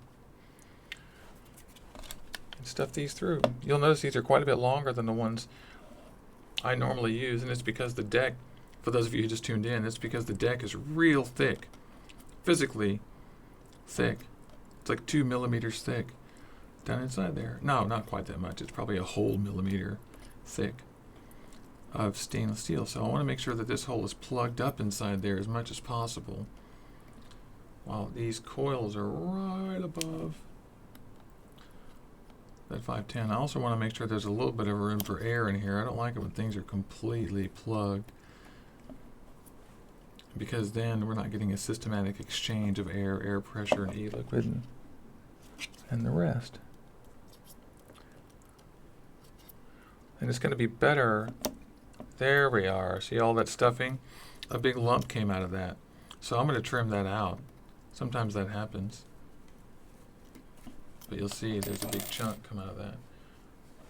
And stuff these through. You'll notice these are quite a bit longer than the ones I normally use, and it's because the deck, for those of you who just tuned in, it's because the deck is real thick, physically thick. It's like 2 millimeters thick down inside there. No, not quite that much. It's probably a whole millimeter thick of stainless steel. So I want to make sure that this hole is plugged up inside there as much as possible, while these coils are right above that 510. I also want to make sure there's a little bit of room for air in here. I don't like it when things are completely plugged, because then we're not getting a systematic exchange of air pressure, and e-liquid, and the rest. And it's going to be better. There we are. See all that stuffing? A big lump came out of that. So I'm going to trim that out. Sometimes that happens. But you'll see there's a big chunk come out of that.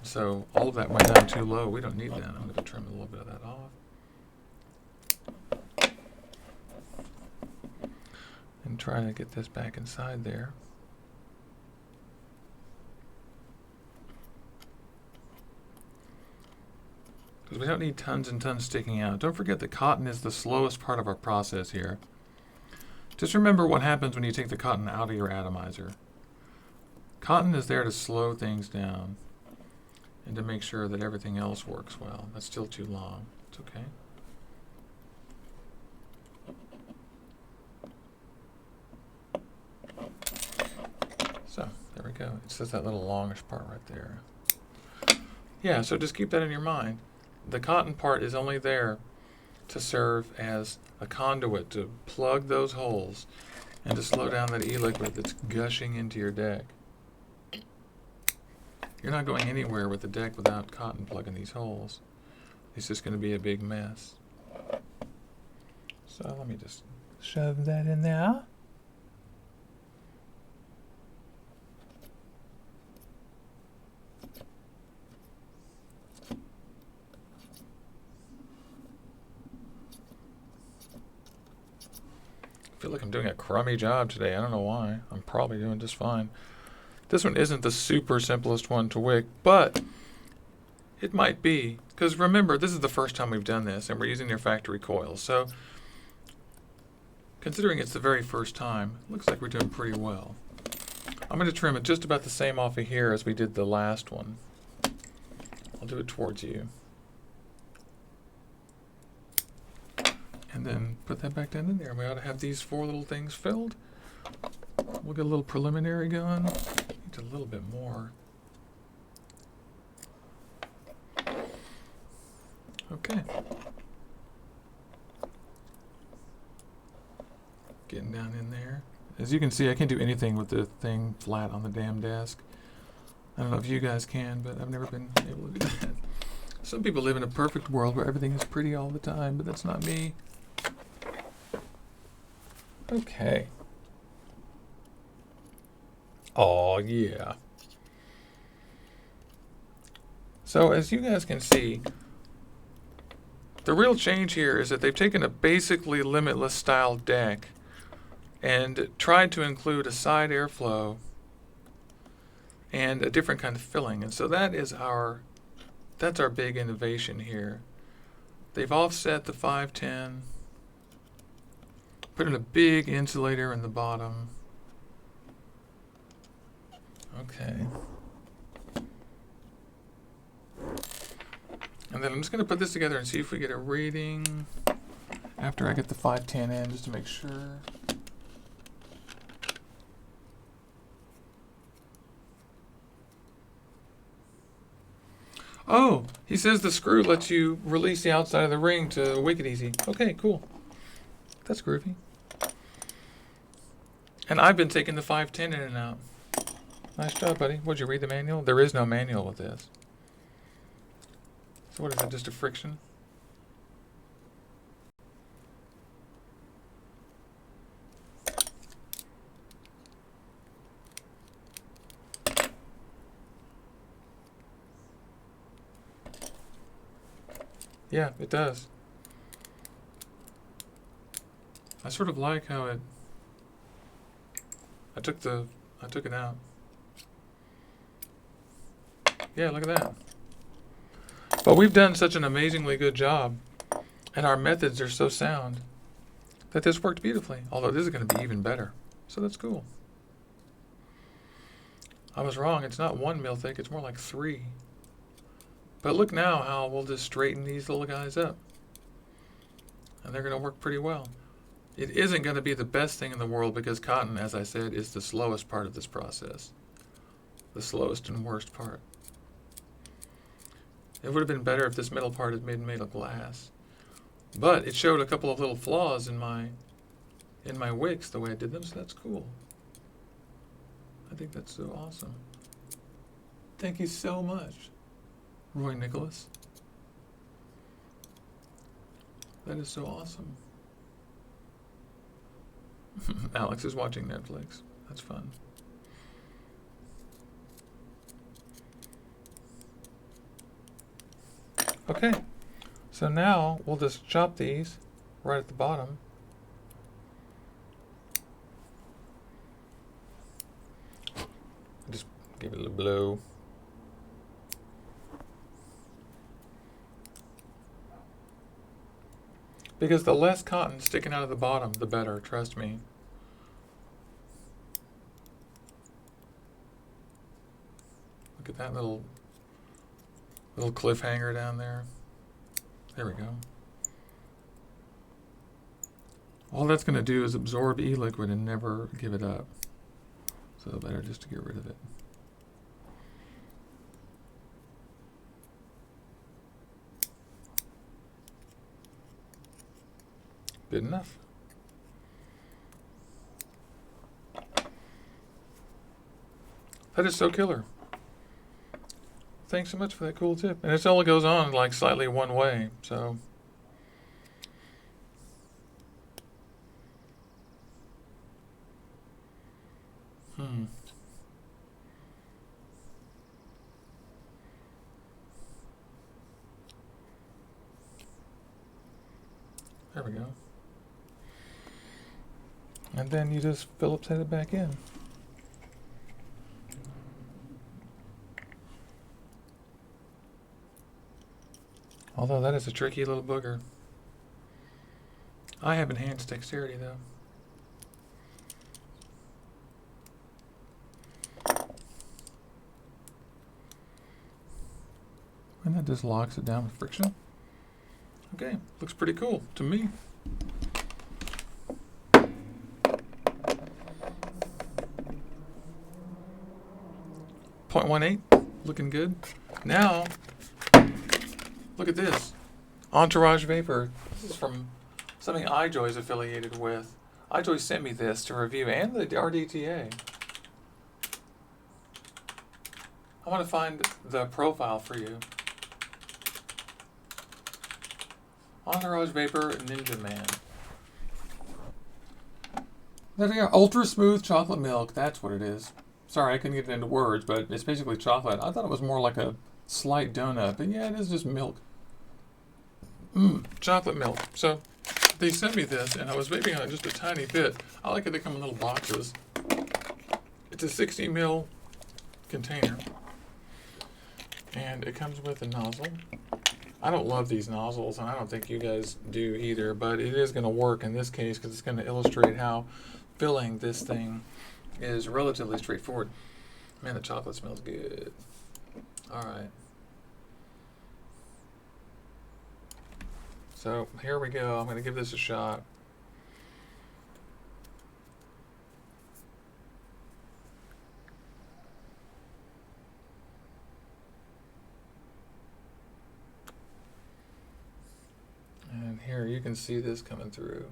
So all of that went down too low. We don't need that. I'm going to trim a little bit of that off. And try to get this back inside there. Because we don't need tons and tons sticking out. Don't forget that cotton is the slowest part of our process here. Just remember what happens when you take the cotton out of your atomizer. Cotton is there to slow things down and to make sure that everything else works well. That's still too long. It's okay. So, there we go. It's just that little longish part right there. Yeah, so just keep that in your mind. The cotton part is only there to serve as a conduit to plug those holes and to slow down that e-liquid that's gushing into your deck. You're not going anywhere with the deck without cotton plugging these holes. It's just going to be a big mess. So let me just shove that in there. I feel like I'm doing a crummy job today. I don't know why. I'm probably doing just fine. This one isn't the super simplest one to wick, but it might be. Because remember, this is the first time we've done this, and we're using their factory coils. So, considering it's the very first time, it looks like we're doing pretty well. I'm going to trim it just about the same off of here as we did the last one. I'll do it towards you. And then put that back down in there. We ought to have these 4 little things filled. We'll get a little preliminary going. Need a little bit more. Okay. Getting down in there. As you can see, I can't do anything with the thing flat on the damn desk. I don't know if you guys can, but I've never been able to do that. Some people live in a perfect world where everything is pretty all the time, but that's not me. Okay. Oh, yeah. So as you guys can see, the real change here is that they've taken a basically limitless style deck and tried to include a side airflow and a different kind of filling. And so that's our big innovation here. They've offset the 510, put in a big insulator in the bottom. Okay. And then I'm just going to put this together and see if we get a reading after I get the 510 in, just to make sure. Oh, he says the screw lets you release the outside of the ring to wick it easy. Okay, cool. That's groovy. And I've been taking the 510 in and out. Nice job, buddy. Would you read the manual? There is no manual with this. So what is that, just a friction? Yeah, it does. I sort of like how it... I took it out. Yeah, look at that. But we've done such an amazingly good job, and our methods are so sound, that this worked beautifully. Although this is going to be even better. So that's cool. I was wrong. It's not 1 mil thick. It's more like 3. But look now how we'll just straighten these little guys up. And they're going to work pretty well. It isn't going to be the best thing in the world because cotton, as I said, is the slowest part of this process. The slowest and worst part. It would have been better if this middle part had been made of glass. But it showed a couple of little flaws in my wicks the way I did them, so that's cool. I think that's so awesome. Thank you so much, Roy Nicholas. That is so awesome. Alex is watching Netflix. That's fun. Okay, so now we'll just chop these right at the bottom. Just give it a little blow. Because the less cotton sticking out of the bottom, the better, trust me. Look at that little cliffhanger down there. There we go. All that's going to do is absorb e-liquid and never give it up. So better just to get rid of it. Good enough. That is so killer. Thanks so much for that cool tip. And it only goes on like slightly one way, so. There we go. And then you just Phillips head it back in. Although that is a tricky little booger. I have enhanced dexterity though. And that just locks it down with friction. Okay, looks pretty cool to me. .18, looking good. Now, look at this. Entourage Vapor. This is from something iJoy is affiliated with. iJoy sent me this to review, and the RDTA. I want to find the profile for you. Entourage Vapor Ninja Man. There we are. Ultra smooth chocolate milk. That's what it is. Sorry, I couldn't get it into words, but it's basically chocolate. I thought it was more like a slight donut, but yeah, it is just milk. Chocolate milk. So they sent me this, and I was vaping on it just a tiny bit. I like it. They come in little boxes. It's a 60 ml container, and it comes with a nozzle. I don't love these nozzles, and I don't think you guys do either, but it is going to work in this case because it's going to illustrate how filling this thing is relatively straightforward. Man, the chocolate smells good. All right. So here we go. I'm going to give this a shot. And here you can see this coming through.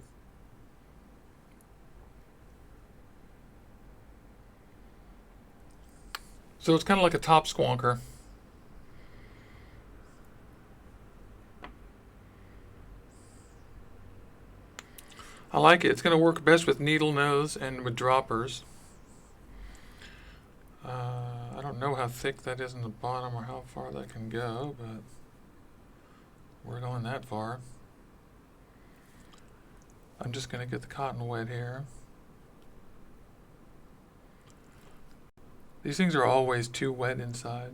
So it's kind of like a top squonker. I like it. It's going to work best with needle nose and with droppers. I don't know how thick that is in the bottom or how far that can go, but we're going that far. I'm just going to get the cotton wet here. These things are always too wet inside.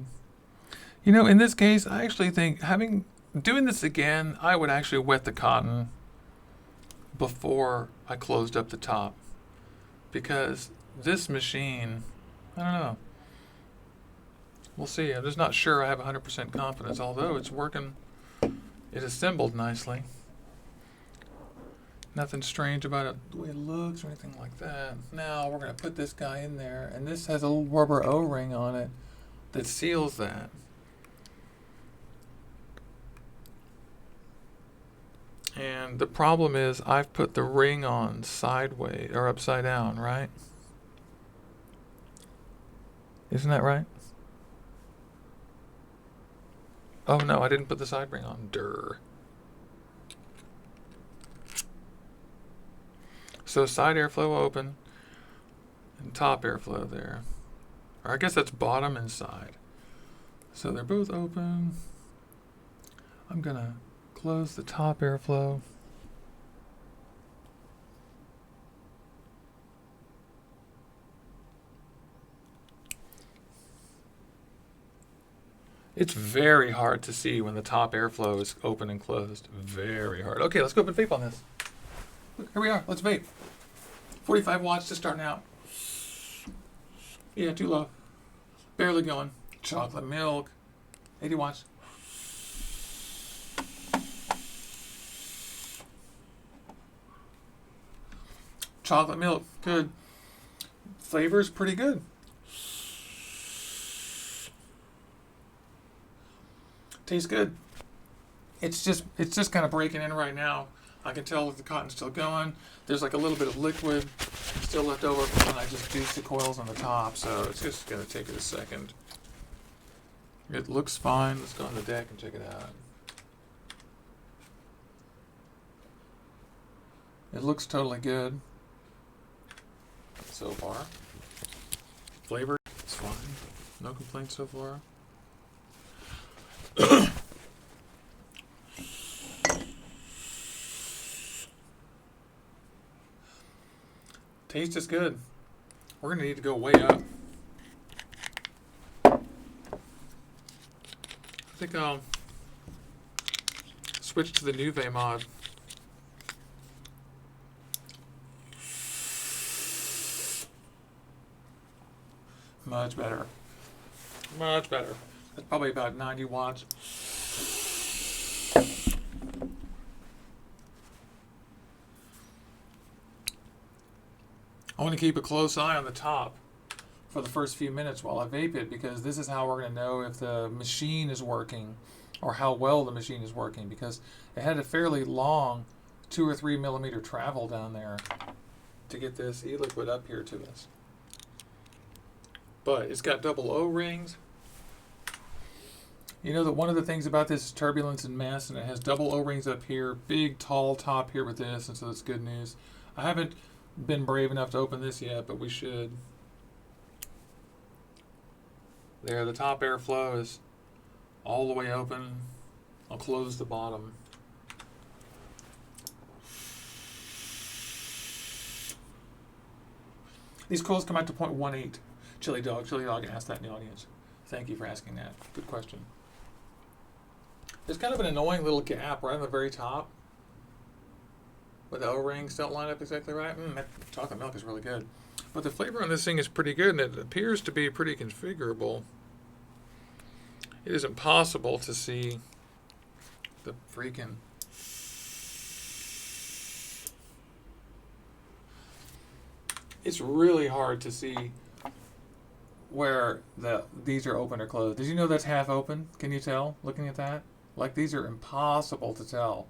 You know, in this case, I actually think doing this again, I would actually wet the cotton before I closed up the top, because this machine, I don't know. We'll see. I'm just not sure I have 100% confidence, although it's working. It assembled nicely. Nothing strange about it, the way it looks or anything like that. Now we're going to put this guy in there, and this has a little rubber O-ring on it that seals that. And the problem is I've put the ring on sideways or upside down, right? Isn't that right? Oh no, I didn't put the side ring on. Durr. So side airflow open and top airflow there. Or I guess that's bottom and side. So they're both open. I'm gonna close the top airflow. It's very hard to see when the top airflow is open and closed. Very hard. Okay, let's go up and vape on this. Here we are. Let's vape. 45 watts just starting out. Yeah, too low. Barely going. Chocolate milk. 80 watts. Chocolate milk. Good. Flavor's pretty good. Tastes good. It's just kind of breaking in right now. I can tell that the cotton's still going. There's like a little bit of liquid still left over from when I just juiced the coils on the top, so it's just gonna take it a second. It looks fine. Let's go on the deck and check it out. It looks totally good so far. Flavor, it's fine. No complaints so far. Taste is good. We're gonna need to go way up. I think I'll switch to the Nuve mod. Much better. Much better. That's probably about 90 watts. I want to keep a close eye on the top for the first few minutes while I vape it, because this is how we're going to know if the machine is working or how well the machine is working, because it had a fairly long 2 or 3 millimeter travel down there to get this e-liquid up here to us. But it's got double O-rings. You know that one of the things about this is turbulence and mess, and it has double O-rings up here, big tall top here with this, and so that's good news. I haven't been brave enough to open this yet, but we should. There, the top airflow is all the way open. I'll close the bottom. These coils come out to 0.18. Chili Dog asked that in the audience. Thank you for asking that. Good question. There's kind of an annoying little gap right on the very top where the O-rings don't line up exactly right. That chocolate milk is really good. But the flavor on this thing is pretty good, and it appears to be pretty configurable. It is impossible to see the freaking... It's really hard to see where these are open or closed. Did you know that's half open? Can you tell looking at that? Like, these are impossible to tell.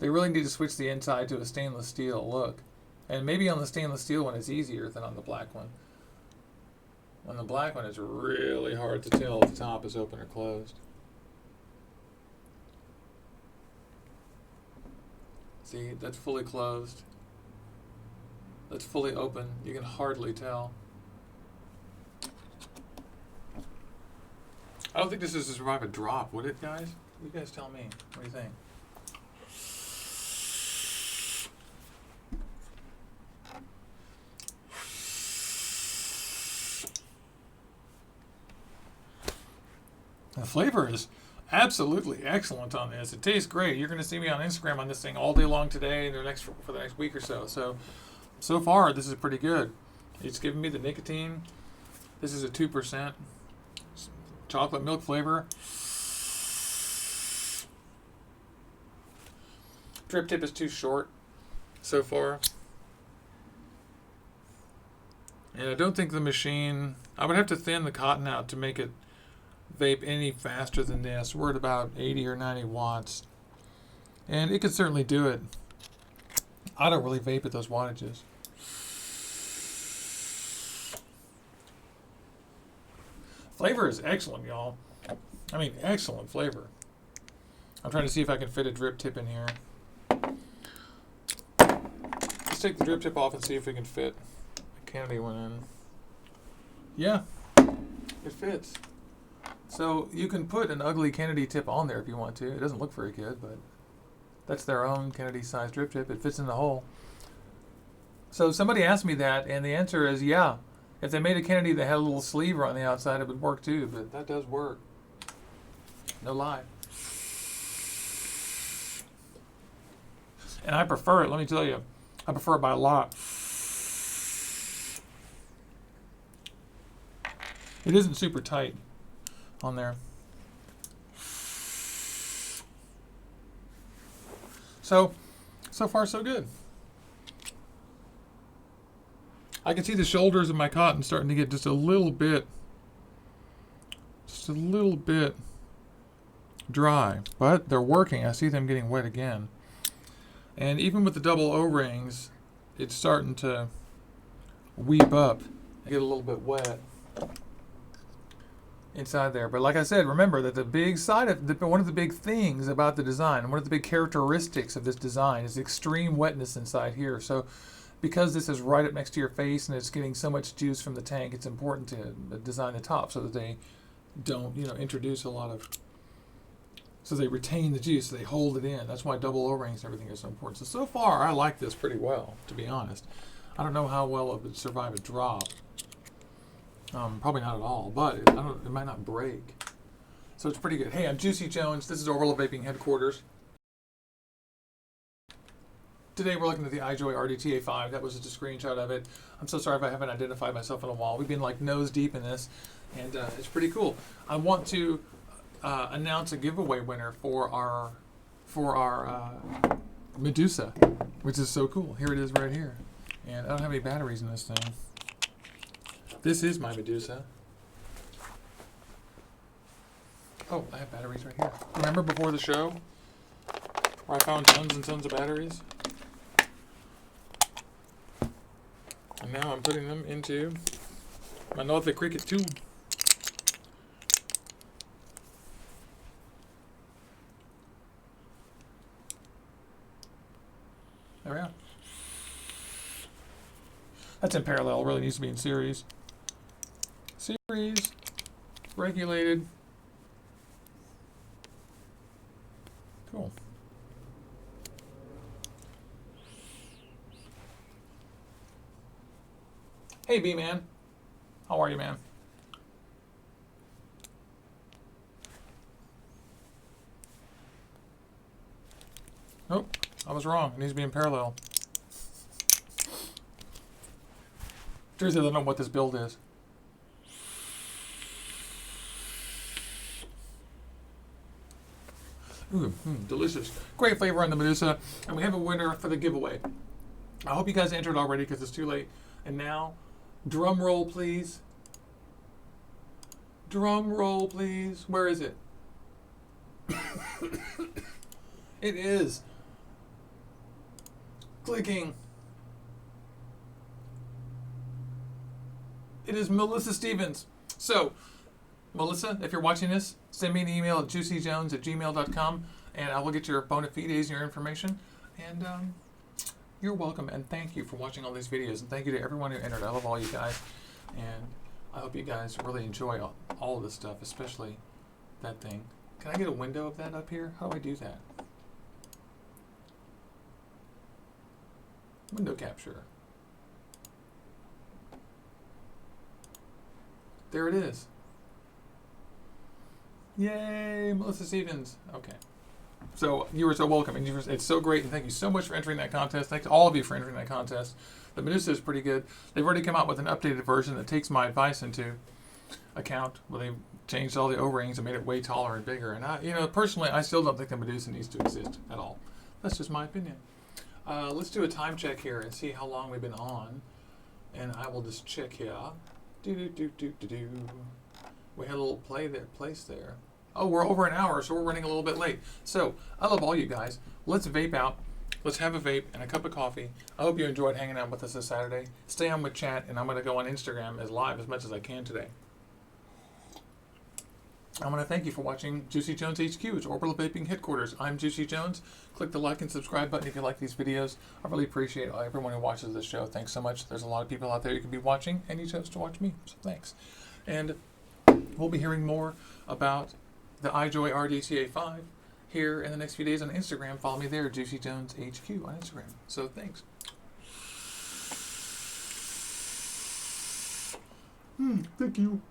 They really need to switch the inside to a stainless steel look. And maybe on the stainless steel one it's easier than on the black one. On the black one it's really hard to tell if the top is open or closed. See, that's fully closed. That's fully open. You can hardly tell. I don't think this is to survive a drop, would it, guys? You guys tell me. What do you think? The flavor is absolutely excellent on this. It tastes great. You're going to see me on Instagram on this thing all day long today and for the next week or so. So far, this is pretty good. It's giving me the nicotine. This is a 2% chocolate milk flavor. Drip tip is too short so far. And I don't think the machine, I would have to thin the cotton out to make it vape any faster than this. We're at about 80 or 90 watts. And it could certainly do it. I don't really vape at those wattages. Flavor is excellent, y'all. I mean, excellent flavor. I'm trying to see if I can fit a drip tip in here. Let's take the drip tip off and see if we can fit a candy one in. Yeah, it fits. So you can put an ugly Kennedy tip on there if you want to. It doesn't look very good, but that's their own Kennedy-sized drip tip. It fits in the hole. So somebody asked me that, and the answer is yeah. If they made a Kennedy that had a little sleeve on the outside, it would work too, but that does work. No lie. And I prefer it, let me tell you. I prefer it by a lot. It isn't super tight on there. So far so good. I can see the shoulders of my cotton starting to get just a little bit dry, but they're working. I see them getting wet again. And even with the double O-rings, it's starting to weep up. I get a little bit wet inside there. But like I said, remember that the big side of one of the big things about the design, one of the big characteristics of this design is extreme wetness inside here. So because this is right up next to your face and it's getting so much juice from the tank, it's important to design the top so that they don't, introduce a lot of, so they retain the juice, so they hold it in. That's why double O-rings and everything is so important. So far, I like this pretty well, to be honest. I don't know how well it would survive a drop. Probably not at all, but it might not break. So it's pretty good. Hey, I'm Juicy Jones. This is Orwell Vaping Headquarters. Today we're looking at the iJoy RDTA 5. That was just a screenshot of it. I'm so sorry if I haven't identified myself in a while. We've been like nose deep in this, and it's pretty cool. I want to announce a giveaway winner for our Medusa, which is so cool. Here it is right here. And I don't have any batteries in this thing. This is my Medusa. Oh, I have batteries right here. Remember before the show where I found tons and tons of batteries? And now I'm putting them into my North Cricket tube. There we are. That's in parallel. It really needs to be in series. Series. Regulated. Cool. Hey, B-Man. How are you, man? Nope, I was wrong. It needs to be in parallel. Truth is, I don't know what this build is. Ooh, delicious. Great flavor on the Medusa. And we have a winner for the giveaway. I hope you guys entered already because it's too late. And now, drum roll, please. Drum roll, please. Where is it? It is. Clicking. It is Melissa Stevens. So, Melissa, if you're watching this, send me an email at juicyjones@gmail.com and I will get your bona fides and your information. And you're welcome, and thank you for watching all these videos, and thank you to everyone who entered. I love all you guys, and I hope you guys really enjoy all of this stuff, especially that thing. Can I get a window of that up here? How do I do that? Window capture. There it is. Yay, Melissa Stevens. Okay. So you were so welcome, and it's so great, and thank you so much for entering that contest. Thanks to all of you for entering that contest. The Medusa is pretty good. They've already come out with an updated version that takes my advice into account. Well, they've changed all the O-rings and made it way taller and bigger. And personally, I still don't think the Medusa needs to exist at all. That's just my opinion. Let's do a time check here and see how long we've been on. And I will just check here. We had a little place there. Oh, we're over an hour, so we're running a little bit late. So, I love all you guys. Let's vape out. Let's have a vape and a cup of coffee. I hope you enjoyed hanging out with us this Saturday. Stay on with chat, and I'm going to go on Instagram as live as much as I can today. I want to thank you for watching Juicy Jones HQ's Orbital Vaping Headquarters. I'm Juicy Jones. Click the like and subscribe button if you like these videos. I really appreciate everyone who watches this show. Thanks so much. There's a lot of people out there you can be watching, and you chose to watch me, so thanks. And we'll be hearing more about the iJoy RDTA 5 here in the next few days on Instagram. Follow me there, Juicy Jones HQ on Instagram. So thanks. Thank you.